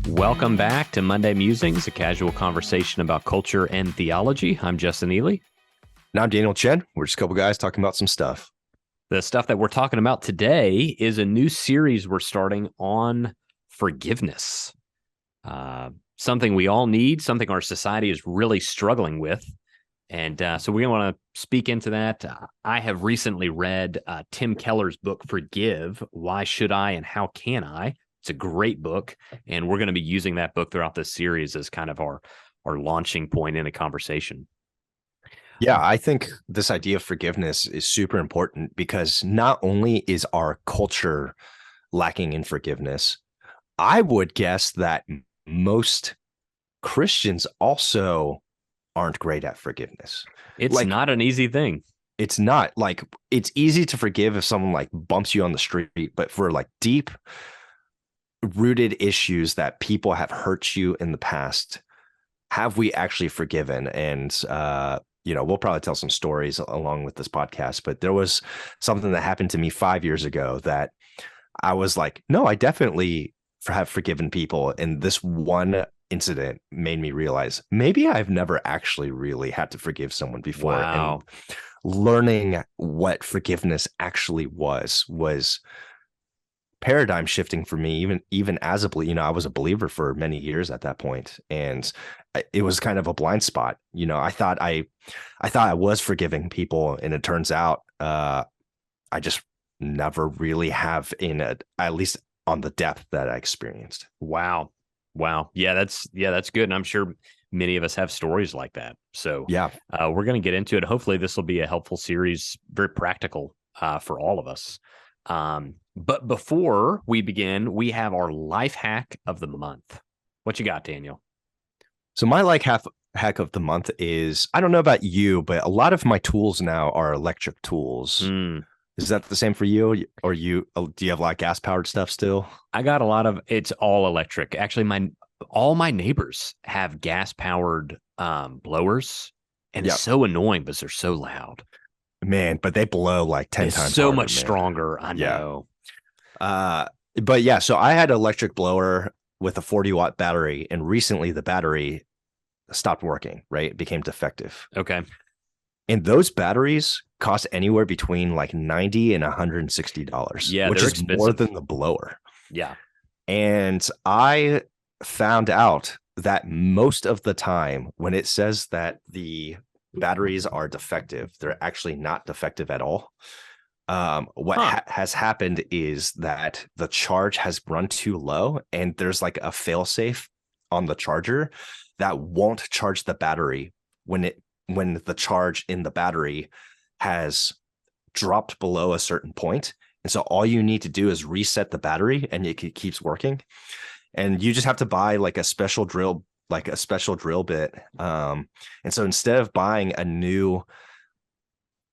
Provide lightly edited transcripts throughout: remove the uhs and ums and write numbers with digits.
Welcome back to Monday Musings, a casual conversation about culture and theology. I'm Justin Ely. And I'm Daniel Chen. We're just a couple guys talking about some stuff. The stuff that we're talking about today is a new series we're starting on forgiveness. Something we all need, something our society is really struggling with. And so we want to speak into that. I have recently read Tim Keller's book, Forgive, Why Should I and How Can I? It's a great book, and we're going to be using that book throughout this series as kind of our launching point in a conversation. Yeah, I think this idea of forgiveness is super important because not only is our culture lacking in forgiveness, I would guess that most Christians also aren't great at forgiveness. It's not an easy thing. It's not. Like, it's easy to forgive if someone like bumps you on the street, but for like deep rooted issues that people have hurt you in the past, have we actually forgiven? And we'll probably tell some stories along with this podcast, but there was something that happened to me 5 years ago that I was like, no, I definitely have forgiven people. And this one incident made me realize maybe I've never actually really had to forgive someone before. Wow. And learning what forgiveness actually was paradigm shifting for me, even as a believer. I was a believer for many years at that point, and it was kind of a blind spot. I thought I was forgiving people, and it turns out I just never really have at least on the depth that I experienced. Wow. Yeah, that's good. And I'm sure many of us have stories like that. So yeah, we're going to get into it. Hopefully this will be a helpful series, very practical for all of us. But before we begin, we have our life hack of the month. What you got, Daniel? So my hack of the month is, I don't know about you, but a lot of my tools now are electric tools. Is that the same for you? Or do you have a lot of gas powered stuff still? I got a lot of, it's all electric. Actually, all my neighbors have gas powered blowers, and It's so annoying because they're so loud. Man, but they blow like 10 times so harder, much stronger. I know. But yeah, so I had an electric blower with a 40-watt battery, and recently the battery stopped working, right? It became defective. Okay. And those batteries cost anywhere between like $90 and $160. Yeah, which is expensive. More than the blower. Yeah. And I found out that most of the time when it says that the batteries are defective, they're actually not defective at all. What has happened is that the charge has run too low, and there's like a failsafe on the charger that won't charge the battery when the charge in the battery has dropped below a certain point. And so all you need to do is reset the battery, and it keeps working. And you just have to buy like a special drill bit. And so instead of buying a new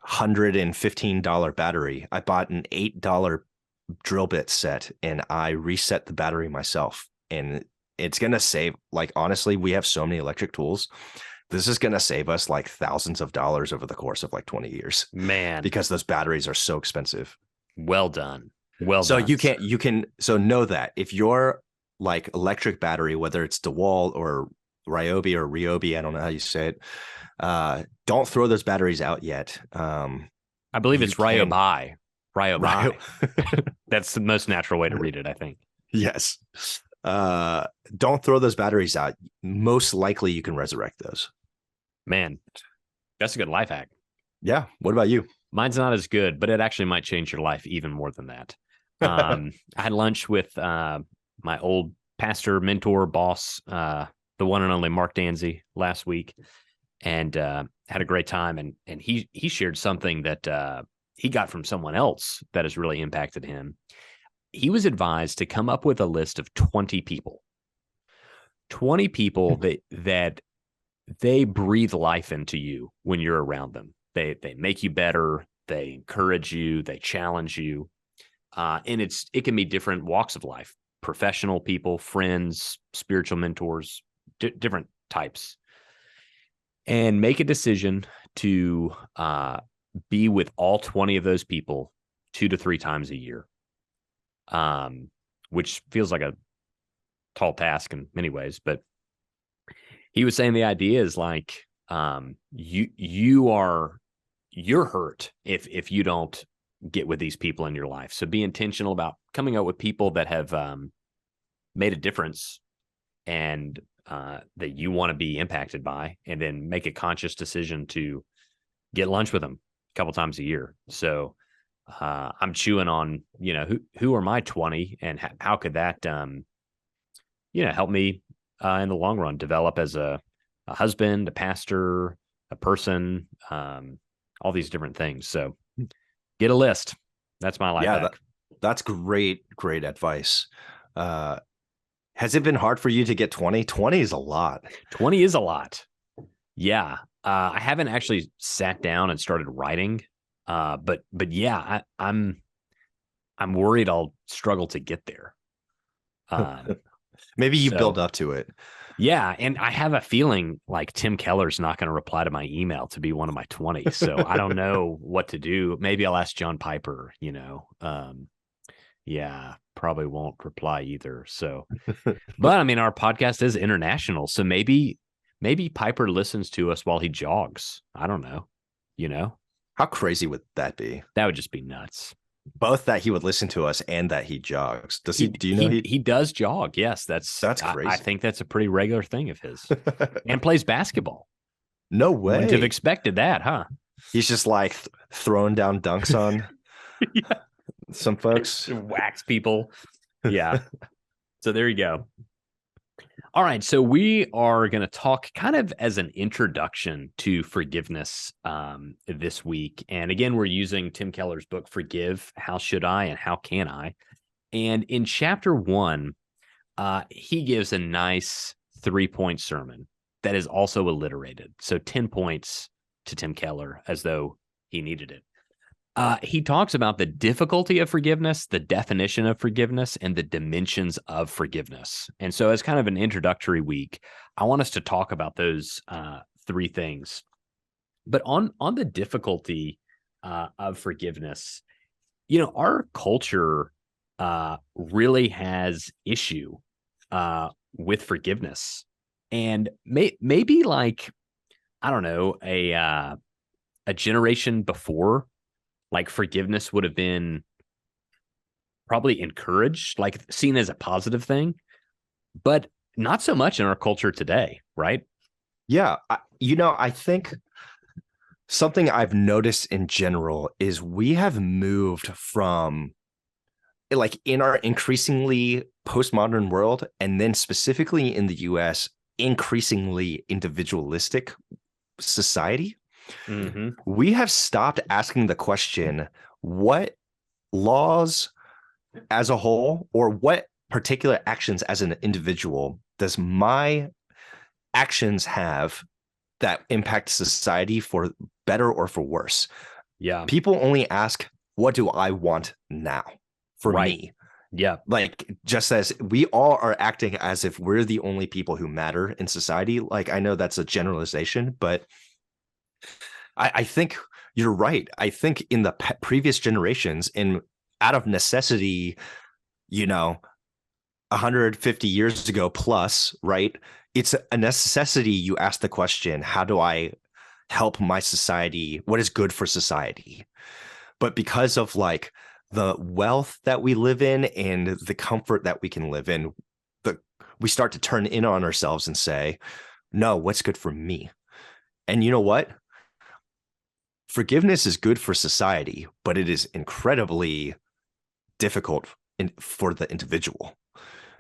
$115 battery, I bought an $8 drill bit set, and I reset the battery myself. And it's going to save, like, honestly, we have so many electric tools. This is going to save us like thousands of dollars over the course of like 20 years. Man, because those batteries are so expensive. Well done. So so know that if your like electric battery, whether it's DeWalt or Ryobi or Ryobi, I don't know how you say it, don't throw those batteries out yet. I believe it's Ryobi. That's the most natural way to read it, I think. Yes. Don't throw those batteries out. Most likely you can resurrect those. Man, that's a good life hack. Yeah. What about you? Mine's not as good, but it actually might change your life even more than that. I had lunch with my old pastor, mentor, boss, the one and only Mark Danzy last week, and had a great time. And he shared something that he got from someone else that has really impacted him. He was advised to come up with a list of 20 people that they breathe life into you when you're around them. They make you better. They encourage you. They challenge you. And it can be different walks of life, professional people, friends, spiritual mentors, different types. And make a decision to be with all 20 of those people 2 to 3 times a year, which feels like a tall task in many ways, but he was saying the idea is like you're hurt if you don't get with these people in your life. So be intentional about coming out with people that have made a difference and that you want to be impacted by, and then make a conscious decision to get lunch with them a couple times a year. So I'm chewing on, who are my 20 and how could that, help me in the long run develop as a husband, a pastor, a person, all these different things. So get a list. That's my life hack. That's great advice. Has it been hard for you to get 20? 20 is a lot. 20 is a lot. Yeah. I haven't actually sat down and started writing. But yeah, I'm worried I'll struggle to get there. Maybe you build up to it. Yeah. And I have a feeling like Tim Keller's not going to reply to my email to be one of my 20. So I don't know what to do. Maybe I'll ask John Piper, yeah, probably won't reply either. So, but I mean, our podcast is international. So maybe Piper listens to us while he jogs. I don't know, How crazy would that be? That would just be nuts. Both that he would listen to us and that he jogs. Does he? Do you know he does jog? Yes, that's crazy. I think that's a pretty regular thing of his. And plays basketball. No way. Wouldn't have expected that, huh? He's just like throwing down dunks on some folks. Wax people. Yeah. So there you go. All right, so we are going to talk kind of as an introduction to forgiveness this week. And again, we're using Tim Keller's book, Forgive, How Should I and How Can I? And in chapter 1, he gives a nice 3-point sermon that is also alliterated. So 10 points to Tim Keller as though he needed it. He talks about the difficulty of forgiveness, the definition of forgiveness, and the dimensions of forgiveness. And so as kind of an introductory week, I want us to talk about those 3 things. But on the difficulty of forgiveness, our culture really has issue with forgiveness. And maybe like, I don't know, a generation before, like forgiveness would have been probably encouraged, like seen as a positive thing, but not so much in our culture today, right? Yeah. I think something I've noticed in general is we have moved from, like, in our increasingly postmodern world, and then specifically in the US, increasingly individualistic society. Mm-hmm. We have stopped asking the question, what laws as a whole, or what particular actions as an individual does my actions have that impact society for better or for worse? Yeah. People only ask, what do I want now for me? Yeah. Like, just as we all are acting as if we're the only people who matter in society. Like, I know that's a generalization, but I think you're right. I think in the previous generations, and out of necessity, 150 years ago plus, right? It's a necessity. You ask the question, how do I help my society? What is good for society? But because of like the wealth that we live in and the comfort that we can live in, we start to turn in on ourselves and say, no, what's good for me? And you know what? Forgiveness is good for society, but it is incredibly difficult for the individual.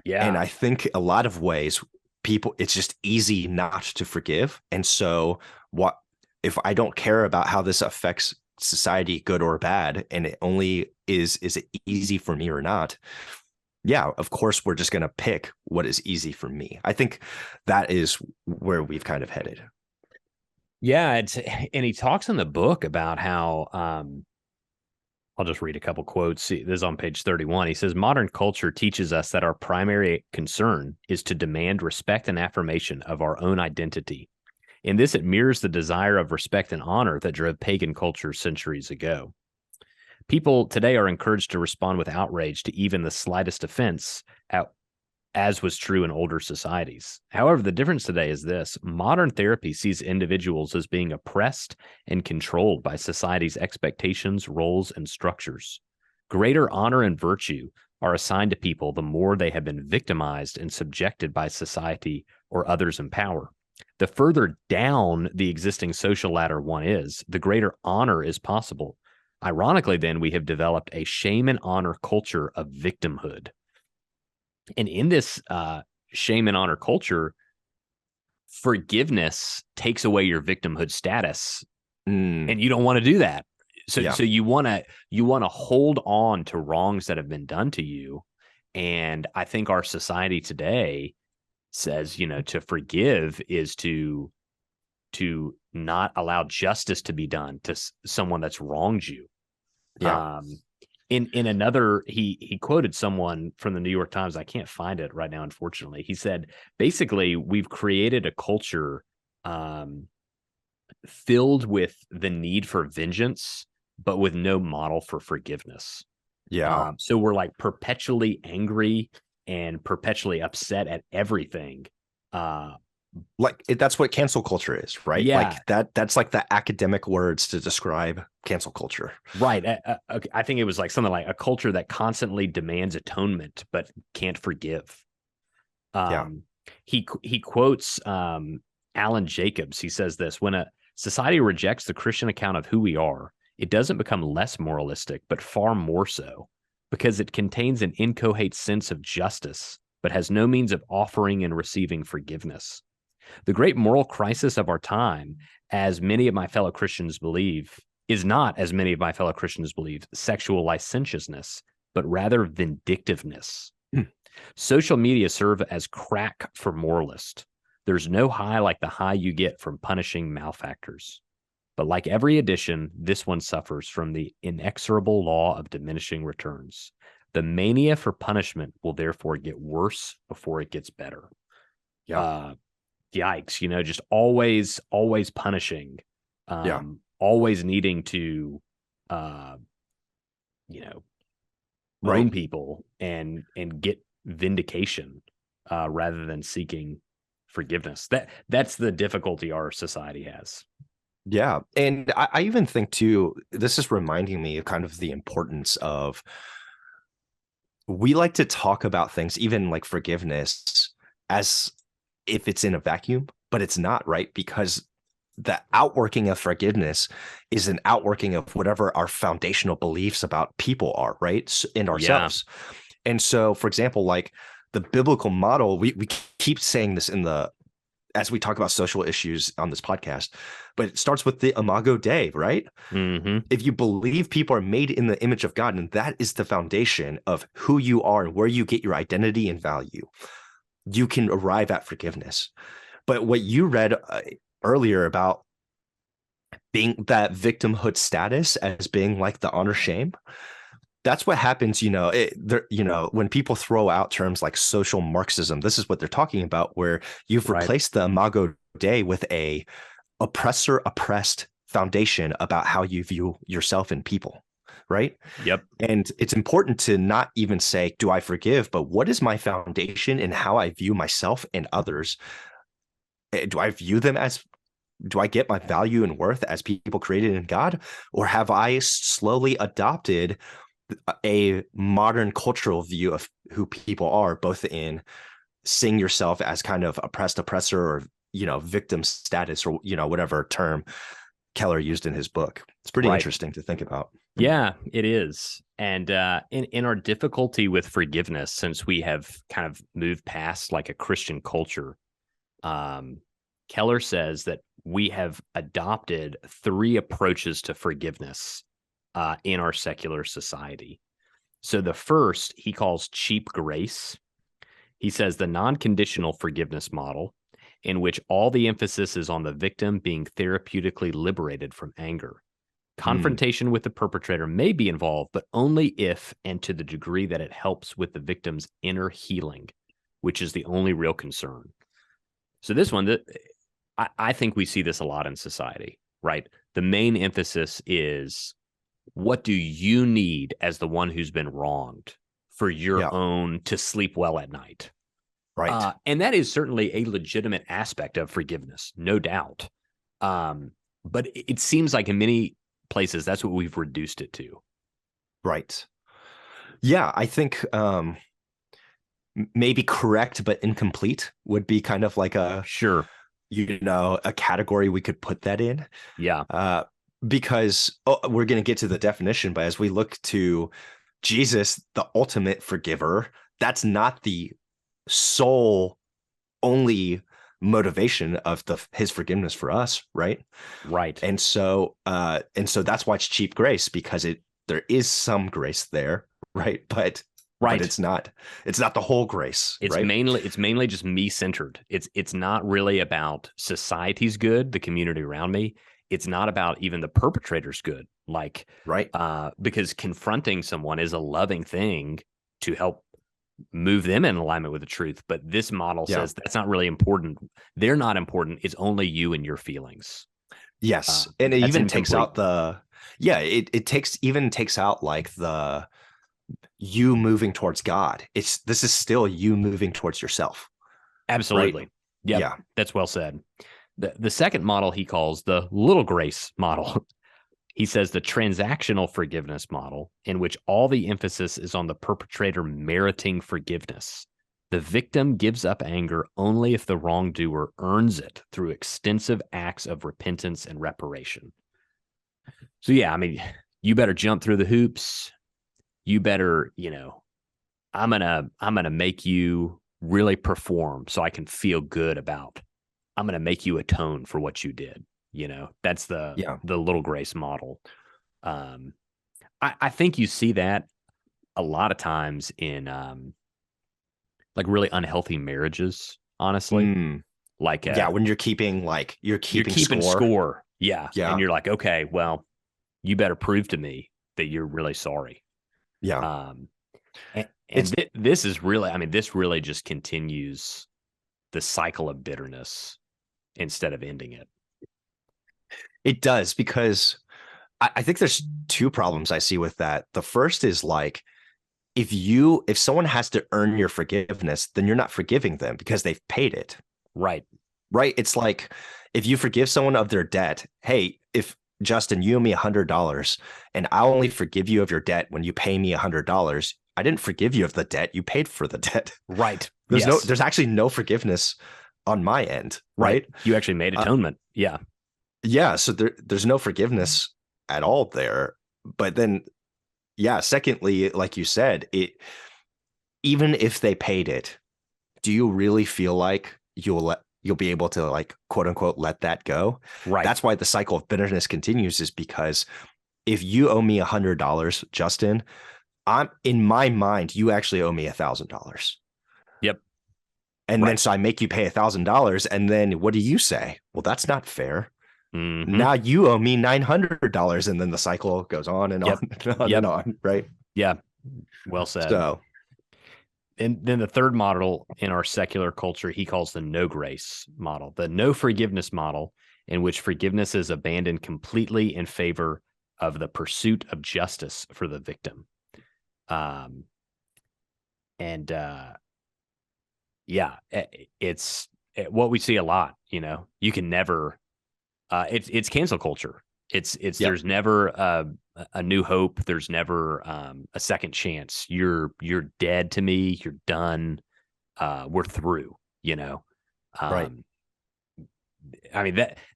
Yeah. And I think a lot of ways, it's just easy not to forgive. And so what if I don't care about how this affects society, good or bad, and it only is it easy for me or not? Yeah, of course, we're just going to pick what is easy for me. I think that is where we've kind of headed. Yeah, and he talks in the book about how I'll just read a couple quotes. This is on page 31. He says, modern culture teaches us that our primary concern is to demand respect and affirmation of our own identity. In this, it mirrors the desire of respect and honor that drove pagan culture centuries ago. People today are encouraged to respond with outrage to even the slightest offense as was true in older societies. However, the difference today is this: modern therapy sees individuals as being oppressed and controlled by society's expectations, roles, and structures. Greater honor and virtue are assigned to people the more they have been victimized and subjected by society or others in power. The further down the existing social ladder one is, the greater honor is possible. Ironically, then, we have developed a shame and honor culture of victimhood. And in this shame and honor culture, forgiveness takes away your victimhood status, and you don't want to do that. So you want to hold on to wrongs that have been done to you. And I think our society today says, to forgive is to not allow justice to be done to someone that's wronged you. Yeah. In another, he quoted someone from the New York Times. I can't find it right now, unfortunately. He said, basically, we've created a culture filled with the need for vengeance, but with no model for forgiveness. Yeah. So we're like perpetually angry and perpetually upset at everything. That's what cancel culture is, right? Yeah. That's like the academic words to describe cancel culture. Right. I think it was like something like a culture that constantly demands atonement but can't forgive. Yeah. He quotes Alan Jacobs. He says this: when a society rejects the Christian account of who we are, it doesn't become less moralistic, but far more so, because it contains an inchoate sense of justice, but has no means of offering and receiving forgiveness. The great moral crisis of our time, as many of my fellow Christians believe, is not, as many of my fellow Christians believe, sexual licentiousness, but rather vindictiveness. Social media serve as crack for moralists. There's no high like the high you get from punishing malefactors. But like every addition, this one suffers from the inexorable law of diminishing returns. The mania for punishment will therefore get worse before it gets better. Yeah. Yikes, just always punishing, always needing to, own people and get vindication rather than seeking forgiveness. That's the difficulty our society has. Yeah. And I even think too, this is reminding me of kind of the importance of, we like to talk about things, even like forgiveness, as if it's in a vacuum, but it's not, right? Because the outworking of forgiveness is an outworking of whatever our foundational beliefs about people are, right? And ourselves. Yeah. And so, for example, like the biblical model, we keep saying this as we talk about social issues on this podcast, but it starts with the Imago Dei, right? Mm-hmm. If you believe people are made in the image of God, and that is the foundation of who you are and where you get your identity and value, you can arrive at forgiveness. But what you read earlier about being that victimhood status as being like the honor shame, that's what happens, when people throw out terms like social Marxism, this is what they're talking about, where you've replaced the Imago Dei with a oppressor-oppressed foundation about how you view yourself and people, right? Yep. And it's important to not even say, do I forgive, but what is my foundation in how I view myself and others? Do I get my value and worth as people created in God? Or have I slowly adopted a modern cultural view of who people are, both in seeing yourself as kind of oppressed oppressor, or victim status, or whatever term Keller used in his book? It's pretty interesting to think about. Yeah, it is. And in our difficulty with forgiveness, since we have kind of moved past like a Christian culture, Keller says that we have adopted 3 approaches to forgiveness in our secular society. So the first he calls cheap grace. He says the non-conditional forgiveness model, in which all the emphasis is on the victim being therapeutically liberated from anger. Confrontation with the perpetrator may be involved, but only if and to the degree that it helps with the victim's inner healing, which is the only real concern. So this one, I think we see this a lot in society, right? The main emphasis is, what do you need as the one who's been wronged for your own to sleep well at night? And that is certainly a legitimate aspect of forgiveness, no doubt. But it seems like in many places, that's what we've reduced it to. Right. Yeah, I think maybe correct but incomplete would be kind of like Sure. a category we could put that in. Yeah. Because we're going to get to the definition, but as we look to Jesus, the ultimate forgiver, that's not the sole only motivation of his forgiveness for us, right? Right. And so that's why it's cheap grace, because there is some grace there, right? But it's not the whole grace. It's right? mainly just me centered. It's not really about society's good, the community around me. It's not about even the perpetrator's good. Like, right. Because confronting someone is a loving thing to help move them in alignment with the truth. But this model says that's not really important. They're not important. It's only you and your feelings. Yes. And it even takes out it takes out like the you moving towards God. This is still you moving towards yourself. Absolutely. Right? Yep, yeah. That's well said. The second model he calls the little grace model. He says the transactional forgiveness model, in which all the emphasis is on the perpetrator meriting forgiveness. The victim gives up anger only if the wrongdoer earns it through extensive acts of repentance and reparation. So, yeah, I mean, you better jump through the hoops. You better, I'm gonna make you really perform so I can feel good about. I'm gonna make you atone for what you did. That's the little grace model. I think you see that a lot of times in like really unhealthy marriages, honestly. Like when you're keeping score. Yeah. Yeah. And you're like, okay, well, you better prove to me that you're really sorry. Yeah. This is really, this really just continues the cycle of bitterness instead of ending it. It does, because I think there's two problems I see with that. The first is like, if someone has to earn your forgiveness, then you're not forgiving them because they've paid it. Right. It's like, if you forgive someone of their debt, hey, if Justin, you owe me $100 and I'll only forgive you of your debt when you pay me $100. I didn't forgive you of the debt. You paid for the debt. Right. There's actually no forgiveness on my end. Right. You actually made atonement. Yeah. Yeah. So there's no forgiveness at all there. But then, secondly, like you said, even if they paid it, do you really feel like you'll be able to, like, quote unquote, let that go? Right. That's why the cycle of bitterness continues, is because if you owe me $100, Justin, in my mind, you actually owe me $1,000. Yep. And then so I make you pay $1,000, and then what do you say? Well, that's not fair. Mm-hmm. Now you owe me $900, and then the cycle goes on and on and on and on. Right. Yeah. Well said. So, and then the third model in our secular culture, he calls the no grace model, the no forgiveness model, in which forgiveness is abandoned completely in favor of the pursuit of justice for the victim. It's what we see a lot. You can never. It's cancel culture. There's never a new hope. There's never a second chance. You're dead to me. You're done. We're through. Right.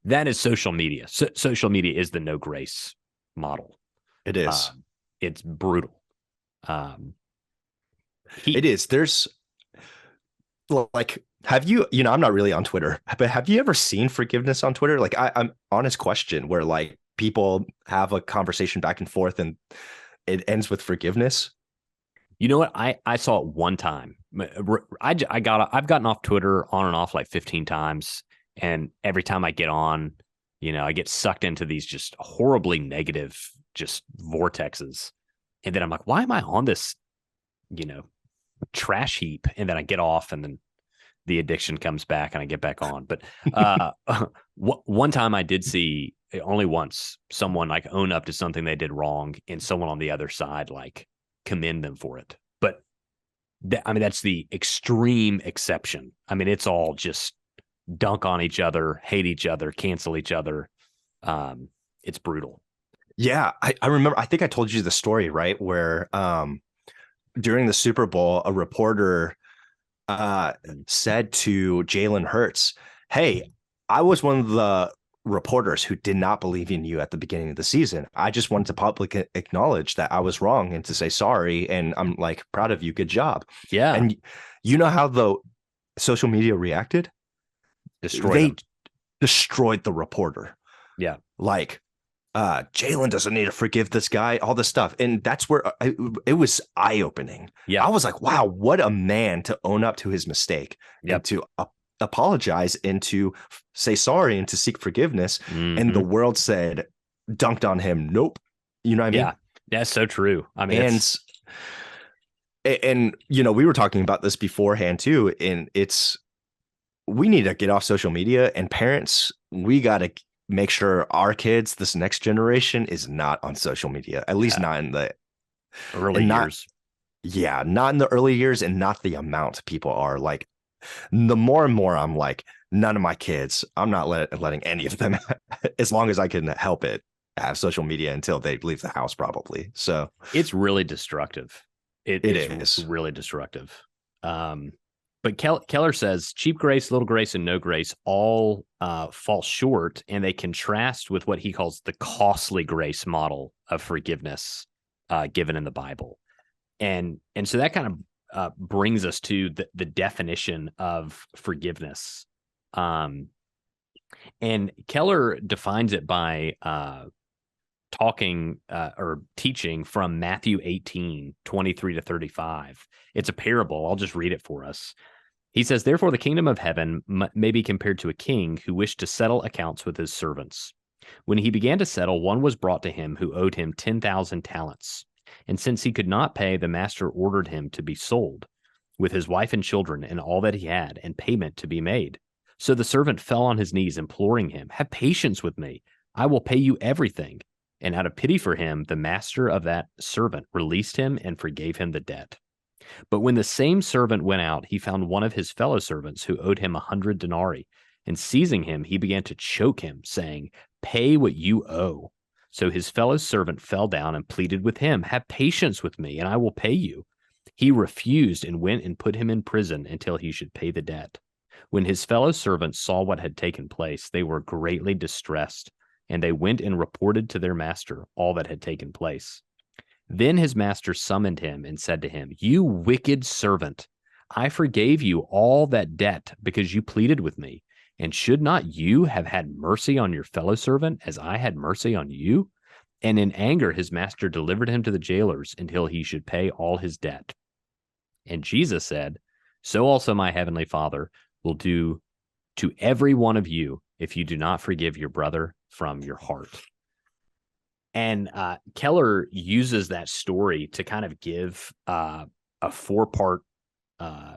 That is social media. Social media is the no grace model. It is. It's brutal. It is. There's like, have you, I'm not really on Twitter, but have you ever seen forgiveness on Twitter? Like, I'm honest question, where like people have a conversation back and forth and it ends with forgiveness. You know what? I saw it one time. I've gotten off Twitter on and off like 15 times. And every time I get on, I get sucked into these just horribly negative, just vortexes. And then I'm like, why am I on this, trash heap? And then I get off, and then the addiction comes back and I get back on. But one time I did see, only once, someone like own up to something they did wrong, and someone on the other side like commend them for it. But I mean, that's the extreme exception. I mean, it's all just dunk on each other, hate each other, cancel each other. It's brutal. Yeah, I remember. I think I told you the story, right? Where during the Super Bowl, a reporter said to Jalen Hurts, "Hey, I was one of the reporters who did not believe in you at the beginning of the season. I just wanted to publicly acknowledge that I was wrong and to say sorry. And I'm like proud of you. Good job." Yeah. And you know how the social media reacted? Destroyed They them. destroyed the reporter. Yeah. Like, Jalen doesn't need to forgive this guy, all this stuff. And that's where it was eye opening. Yeah. I was like, wow, what a man to own up to his mistake and Yep. to apologize and to say sorry and to seek forgiveness. And the Mm-hmm. world said, dunked on him. Nope. You know what I mean? Yeah. That's so true. I mean, And it's you know, we were talking about this beforehand too. And we need to get off social media, and parents, we got to make sure our kids, this next generation, is not on social media, at least yeah, not in the, early and not, years. yeah, not in the early years, and not the amount people are like. The more and more I'm like, none of my kids, I'm not letting any of them, as long as I can help it, have social media until they leave the house, probably. So It's really destructive. It it is is. really destructive. Um, but Keller says cheap grace, little grace, and no grace all fall short, and they contrast with what he calls the costly grace model of forgiveness given in the Bible. And so that kind of brings us to the definition of forgiveness. And Keller defines it by talking or teaching from Matthew 18:23 to 35. It's a parable. I'll just read it for us. He says, "Therefore, the kingdom of heaven may be compared to a king who wished to settle accounts with his servants. When he began to settle, one was brought to him who owed him 10,000 talents. And since he could not pay, the master ordered him to be sold, with his wife and children and all that he had, and payment to be made. So the servant fell on his knees, imploring him, 'Have patience with me. I will pay you everything.' And out of pity for him, the master of that servant released him and forgave him the debt. But when the same servant went out, he found one of his fellow servants who owed him 100 denarii. And seizing him, he began to choke him, saying, 'Pay what you owe.' So his fellow servant fell down and pleaded with him, 'Have patience with me, and I will pay you.' He refused and went and put him in prison until he should pay the debt. When his fellow servants saw what had taken place, they were greatly distressed, and they went and reported to their master all that had taken place. Then his master summoned him and said to him, 'You wicked servant, I forgave you all that debt because you pleaded with me. And should not you have had mercy on your fellow servant as I had mercy on you?' And in anger, his master delivered him to the jailers until he should pay all his debt. And Jesus said, 'So also my heavenly Father will do to every one of you if you do not forgive your brother from your heart.'" And Keller uses that story to kind of give a four-part uh,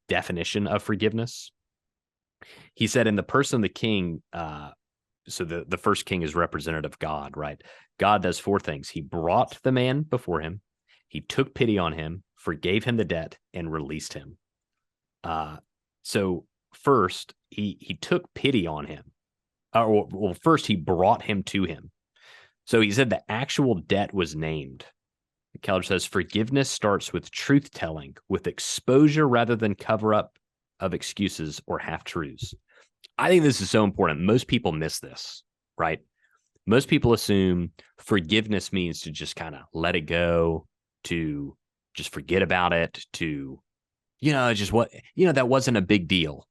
definition of forgiveness. He said, in the person of the king, so the first king is representative of God, right? God does four things. He brought the man before him. He took pity on him, forgave him the debt, and released him. So first, he took pity on him. Well, first, he brought him to him. So he said the actual debt was named. Keller says forgiveness starts with truth telling, with exposure rather than cover up of excuses or half truths. I think this is so important. Most people miss this, right? Most people assume forgiveness means to just kind of let it go, to just forget about it, to, just that wasn't a big deal.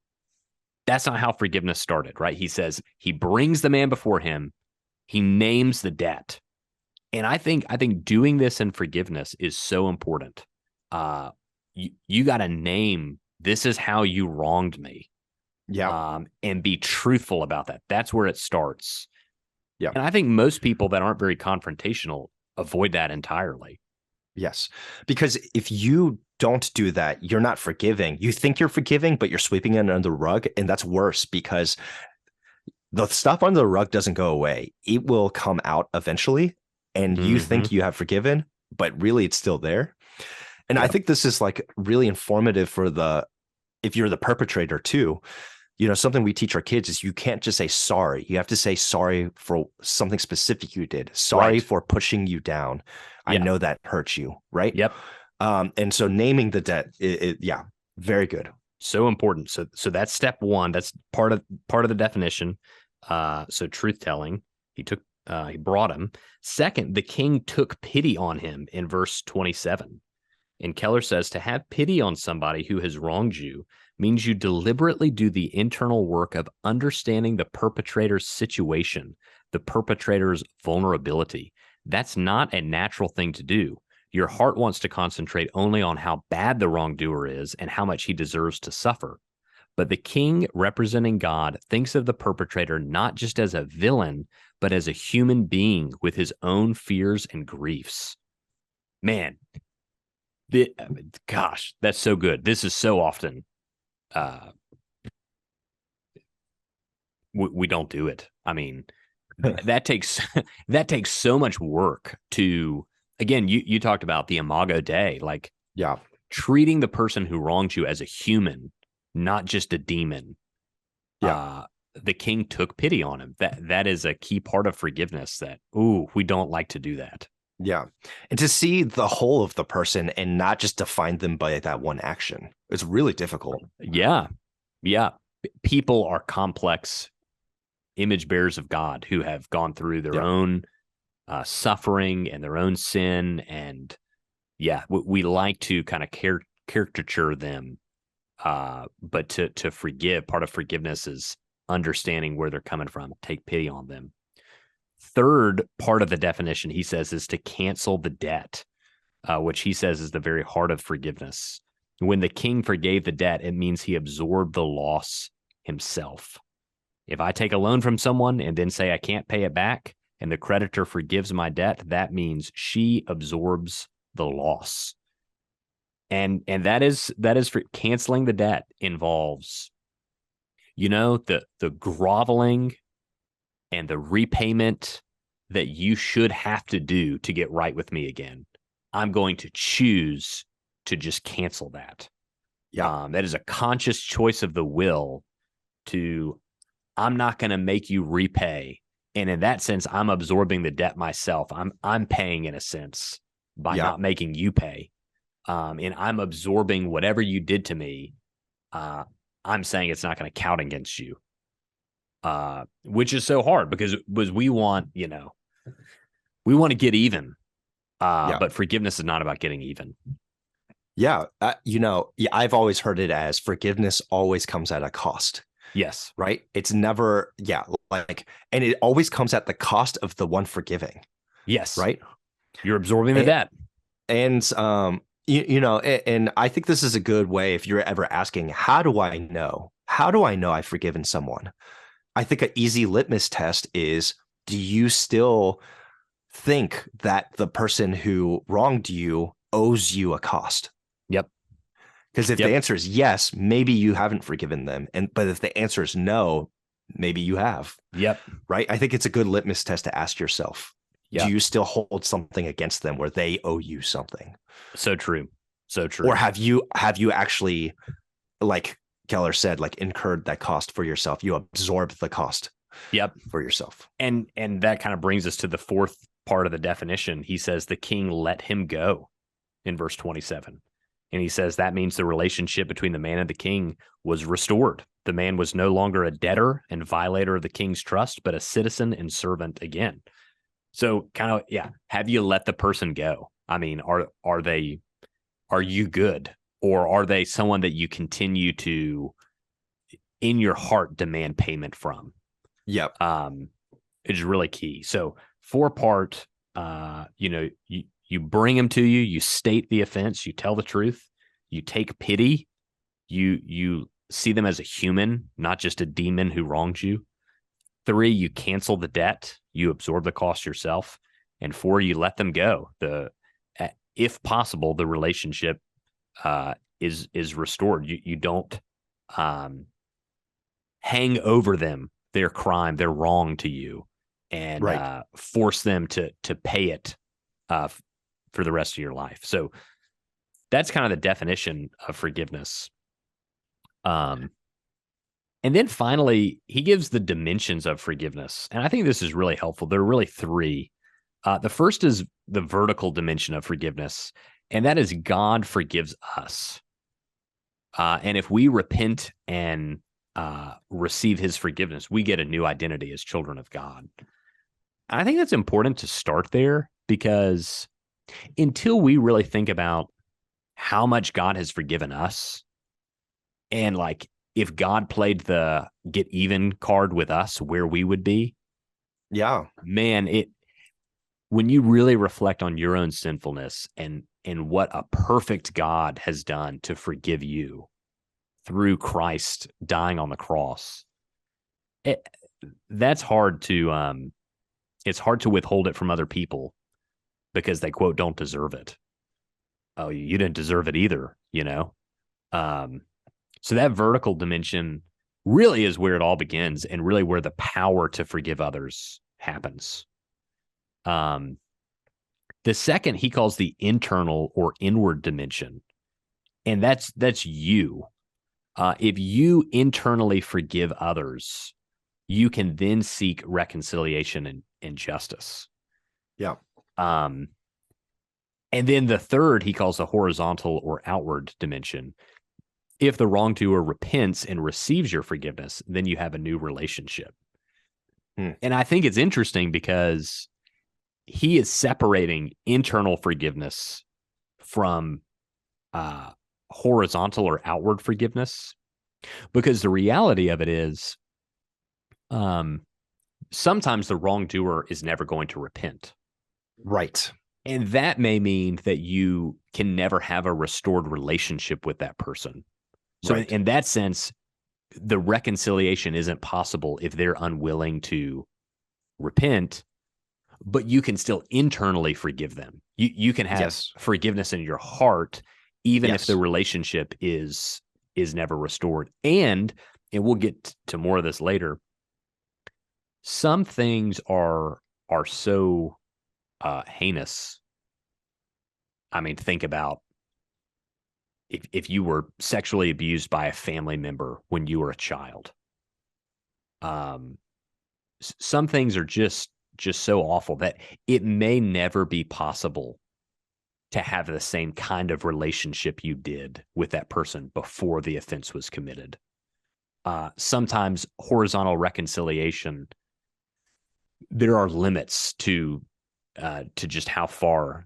That's not how forgiveness started, right? He says he brings the man before him. He names the debt. And I think doing this in forgiveness is so important. You got to name, this is how you wronged me. Yeah. And be truthful about that. That's where it starts. Yeah. And I think most people that aren't very confrontational avoid that entirely. Yes. Because if you don't do that, you're not forgiving. You think you're forgiving, but you're sweeping it under the rug. And that's worse because the stuff under the rug doesn't go away. It will come out eventually. And you think you have forgiven, but really it's still there. And I Yep. think this is like really informative for if you're the perpetrator too. Something we teach our kids is you can't just say sorry. You have to say sorry for something specific you did. Sorry Right. for pushing you down. I Yeah. know that hurts you, right? Yep. And so naming the debt, yeah, very good. So important. So that's step one. That's part of the definition. So truth telling. He brought him. Second, the king took pity on him in verse 27. And Keller says to have pity on somebody who has wronged you means you deliberately do the internal work of understanding the perpetrator's situation, the perpetrator's vulnerability. That's not a natural thing to do. Your heart wants to concentrate only on how bad the wrongdoer is and how much he deserves to suffer. But the king, representing God, thinks of the perpetrator not just as a villain, but as a human being with his own fears and griefs. Man, gosh, that's so good. This is so often uh, we don't do it. I mean, that takes that takes so much work to. Again, you talked about the Imago Dei, like Yeah. treating the person who wronged you as a human, not just a demon. Yeah. The king took pity on him. That is a key part of forgiveness. That we don't like to do that. Yeah. And to see the whole of the person and not just define them by that one action. It's really difficult. Yeah, yeah. People are complex image bearers of God who have gone through their Yeah. own suffering and their own sin, and yeah, we like to kind of caricature them. But to forgive, part of forgiveness is understanding where they're coming from. Take pity on them. Third part of the definition, he says, is to cancel the debt, which he says is the very heart of forgiveness. When the king forgave the debt, it means he absorbed the loss himself. If I take a loan from someone and then say I can't pay it back, and the creditor forgives my debt, that means she absorbs the loss. And that is for canceling the debt involves, the groveling and the repayment that you should have to do to get right with me again. I'm going to choose to just cancel that. Yeah. That is a conscious choice of the will to, I'm not going to make you repay. And in that sense, I'm absorbing the debt myself. I'm paying in a sense by Yeah. not making you pay. And I'm absorbing whatever you did to me. I'm saying it's not going to count against you. Which is so hard because we want, we want to get even. Yeah. But forgiveness is not about getting even. Yeah. Yeah, I've always heard it as forgiveness always comes at a cost. Yes. Right. It's never, yeah, and it always comes at the cost of the one forgiving. Yes. Right. You're absorbing the debt. And, and I think this is a good way if you're ever asking, how do I know? How do I know I've forgiven someone? I think an easy litmus test is, do you still think that the person who wronged you owes you a cost? Yep. Because if the answer is yes, maybe you haven't forgiven them. But if the answer is no, maybe you have. Yep. Right. I think it's a good litmus test to ask yourself. Yep. Do you still hold something against them where they owe you something? So true. So true. Or have you actually, like Keller said, like incurred that cost for yourself? You absorbed the cost. Yep. For yourself. And that kind of brings us to the fourth part of the definition. He says the king let him go in verse 27. And he says that means the relationship between the man and the king was restored. The man was no longer a debtor and violator of the king's trust, but a citizen and servant again. So kind of, yeah, have you let the person go? I mean, are you good? Or are they someone that you continue to, in your heart, demand payment from? Yep. It's really key. So 4-part, you bring them to you, you state the offense, you tell the truth, you take pity, you see them as a human, not just a demon who wronged you. 3, you cancel the debt, you absorb the cost yourself. And 4, you let them go. If possible, the relationship is restored. You don't hang over them their crime, their wrong to you, and force them to pay it for the rest of your life. So that's kind of the definition of forgiveness. Um, and then finally, he gives the dimensions of forgiveness. And I think this is really helpful. There are really three. The first is the vertical dimension of forgiveness, and that is God forgives us. And if we repent and receive his forgiveness, we get a new identity as children of God. I think that's important to start there, because until we really think about how much God has forgiven us, and like if God played the get even card with us, where we would be, Yeah. man, when you really reflect on your own sinfulness and what a perfect God has done to forgive you through Christ dying on the cross, that's hard to it's hard to withhold it from other people, because they, quote, don't deserve it. Oh, you didn't deserve it either, you know? So that vertical dimension really is where it all begins, and really where the power to forgive others happens. The second he calls the internal or inward dimension, and that's you. If you internally forgive others, you can then seek reconciliation and justice. Yeah. And then the third he calls the horizontal or outward dimension. If the wrongdoer repents and receives your forgiveness, then you have a new relationship. And I think it's interesting because he is separating internal forgiveness from horizontal or outward forgiveness, because the reality of it is, sometimes the wrongdoer is never going to repent. Right. And that may mean that you can never have a restored relationship with that person. So right. in that sense, the reconciliation isn't possible if they're unwilling to repent, but you can still internally forgive them. You can have forgiveness in your heart, even if the relationship is never restored. And we'll get to more of this later, some things are so heinous. I mean, think about if you were sexually abused by a family member when you were a child. Some things are just so awful that it may never be possible to have the same kind of relationship you did with that person before the offense was committed. Sometimes horizontal reconciliation, there are limits to just how far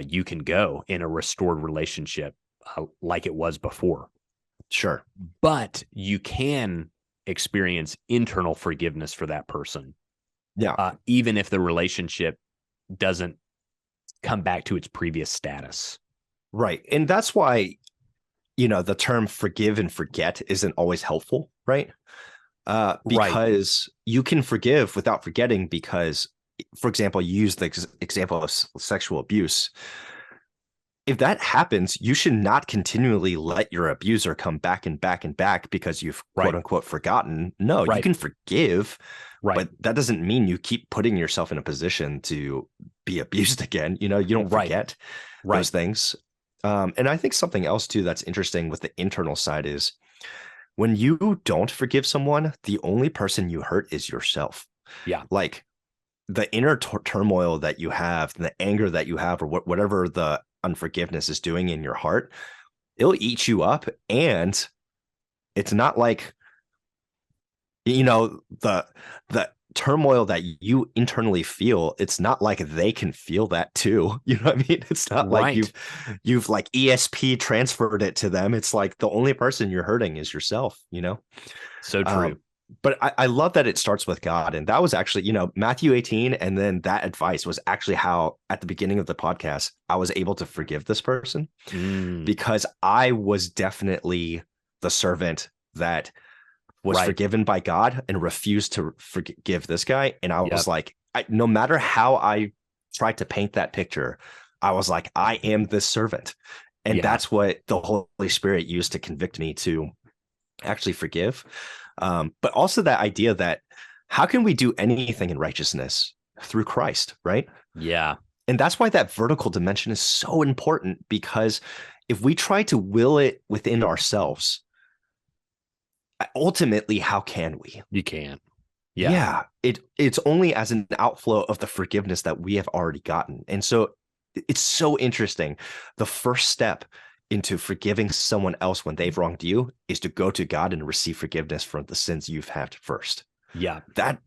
you can go in a restored relationship, like it was before. Sure. But you can experience internal forgiveness for that person. Yeah. Even if the relationship doesn't come back to its previous status. Right. And that's why, the term forgive and forget isn't always helpful, right? Because you can forgive without forgetting, because, for example, you use the example of sexual abuse. If that happens, you should not continually let your abuser come back and back and back because you've quote unquote forgotten. No, you can forgive, but that doesn't mean you keep putting yourself in a position to be abused again. You don't forget those things. And I think something else too that's interesting with the internal side is when you don't forgive someone, the only person you hurt is yourself. Yeah. Like the inner turmoil that you have, the anger that you have, or whatever the unforgiveness is doing in your heart, it'll eat you up. And it's not like, the turmoil that you internally feel, it's not like they can feel that too. You know what I mean? It's not like you've like ESP transferred it to them. It's like the only person you're hurting is yourself, So true. But I love that it starts with God. And that was actually, Matthew 18. And then that advice was actually how, at the beginning of the podcast, I was able to forgive this person because I was definitely the servant that was forgiven by God and refused to forgive this guy. And I was like, no matter how I tried to paint that picture, I was like, I am this servant. And that's what the Holy Spirit used to convict me to actually forgive. But also that idea that how can we do anything in righteousness through Christ, right? Yeah. And that's why that vertical dimension is so important, because if we try to will it within ourselves, ultimately, how can we? You can't. Yeah, it's only as an outflow of the forgiveness that we have already gotten. And so it's so interesting. The first step into forgiving someone else when they've wronged you is to go to God and receive forgiveness for the sins you've had first. Yeah.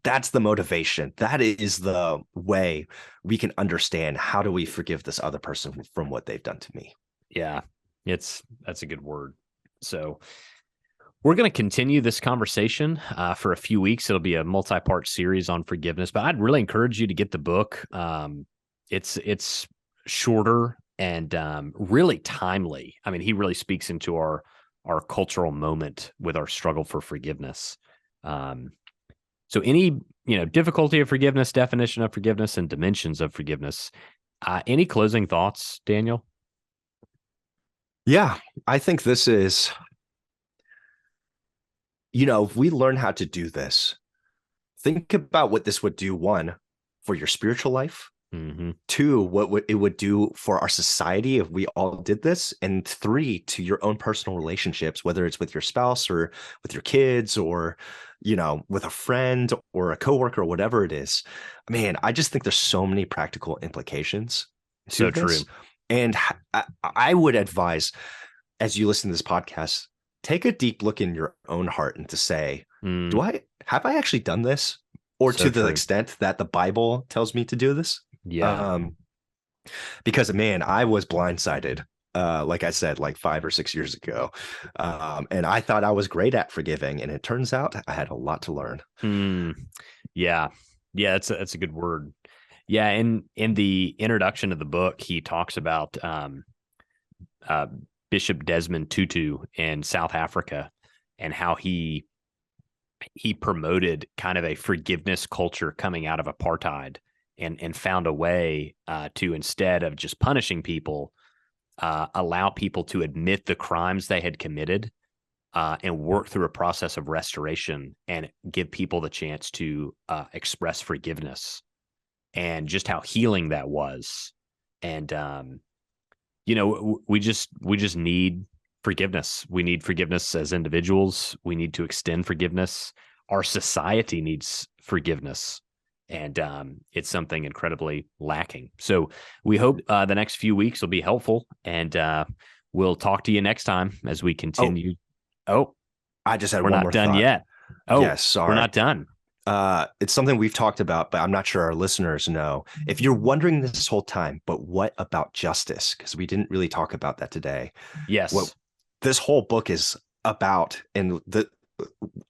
That's the motivation. That is the way we can understand how do we forgive this other person from what they've done to me. Yeah. That's a good word. So we're going to continue this conversation for a few weeks. It'll be a multi-part series on forgiveness, but I'd really encourage you to get the book. It's shorter and really timely. I mean, he really speaks into our cultural moment with our struggle for forgiveness. So any, difficulty of forgiveness, definition of forgiveness, and dimensions of forgiveness. Any closing thoughts, Daniel? Yeah, I think this is, if we learn how to do this, think about what this would do, one, for your spiritual life, Mm-hmm. two, what it would do for our society if we all did this, and three, to your own personal relationships, whether it's with your spouse or with your kids or, with a friend or a coworker or whatever it is. Man, I just think there's so many practical implications to So this. true. And I would advise, as you listen to this podcast, take a deep look in your own heart and to say, have I actually done this? Or So to the true. extent that the Bible tells me to do this? Yeah. Because man, I was blindsided. Like I said, like 5 or 6 years ago. And I thought I was great at forgiving. And it turns out I had a lot to learn. Yeah. Yeah. That's a good word. Yeah. In the introduction of the book, he talks about Bishop Desmond Tutu in South Africa and how he promoted kind of a forgiveness culture coming out of apartheid and found a way to, instead of just punishing people, allow people to admit the crimes they had committed and work through a process of restoration and give people the chance to express forgiveness, and just how healing that was. And, we just need forgiveness. We need forgiveness as individuals. We need to extend forgiveness. Our society needs forgiveness. And it's something incredibly lacking. So we hope the next few weeks will be helpful. And we'll talk to you next time as we continue. Oh, I just had we're one not more done thought. yet. Oh, yes, sorry. we're not done. It's something we've talked about, but I'm not sure our listeners know. If you're wondering this whole time, but what about justice? Because we didn't really talk about that today. Yes. What this whole book is about, and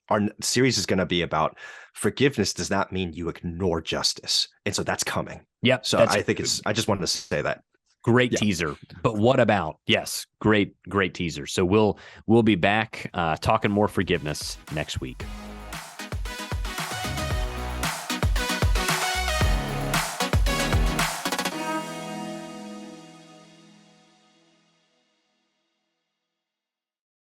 our series is going to be about, forgiveness does not mean you ignore justice. And so that's coming. Yep. So I think I just wanted to say that. Great teaser. But what about? Yes, great teaser. So we'll be back talking more forgiveness next week.